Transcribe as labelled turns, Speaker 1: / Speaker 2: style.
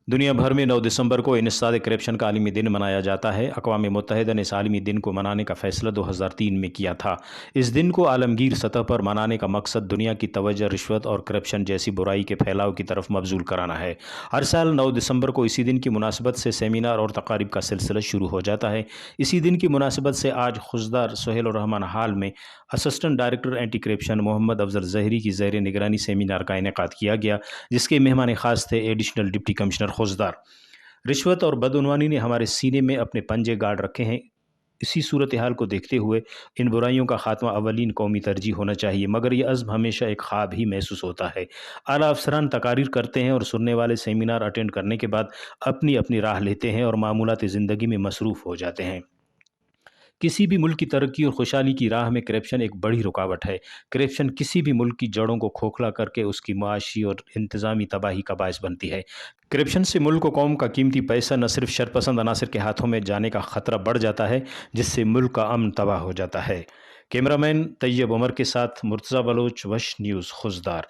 Speaker 1: दुनिया भर में 9 दिसंबर को इंसदाद करप्शन का आलमी दिन मनाया जाता है। अक़वाम मुत्तहिदा ने इस आलमी दिन को मनाने का फ़ैसला 2003 में किया था। इस दिन को आलमगीर सतह पर मनाने का मकसद दुनिया की तवज्जो रिश्वत और करप्शन जैसी बुराई के फैलाव की तरफ मबजूल कराना है। हर साल 9 दिसंबर को इसी दिन की मुनासबत से सेमिनार और तकारीब का सिलसिला शुरू हो जाता है। इसी दिन की मुनासबत से आज खुशदार सुहेल रहमान हाल में assistant director anti corruption Mohammad Afzal Zehri की ज़ेर निगरानी सेमिनार का इनेकाद किया गया, जिसके मेहमान ख़ास थे एडिशनल डिप्टी कमिश्नर खुशदार। रिश्वत और बदउनवानी ने हमारे सीने में अपने पंजे गाड़ रखे हैं। इसी सूरत हाल को देखते हुए इन बुराइयों का खात्मा अवलीन कौमी तरजीह होना चाहिए, मगर यह अज़्म हमेशा एक ख्वाब ही महसूस होता है। आला अफसरान तकारीर करते हैं और सुनने वाले सेमिनार अटेंड करने के बाद अपनी अपनी राह लेते हैं और मामूलात ज़िंदगी में मसरूफ़ हो जाते हैं। किसी भी मुल्क की तरक्की और खुशहाली की राह में करप्शन एक बड़ी रुकावट है। करप्शन किसी भी मुल्क की जड़ों को खोखला करके उसकी मुआशी और इंतज़ामी तबाही का बायस बनती है। करप्शन से मुल्क व कौम का कीमती पैसा न सिर्फ शरपसंद अनासर के हाथों में जाने का ख़तरा बढ़ जाता है, जिससे मुल्क का अमन तबाह हो जाता है। कैमरामैन तैयब उमर के साथ मुर्तज़ा बलोच, वश न्यूज़, खुशदार।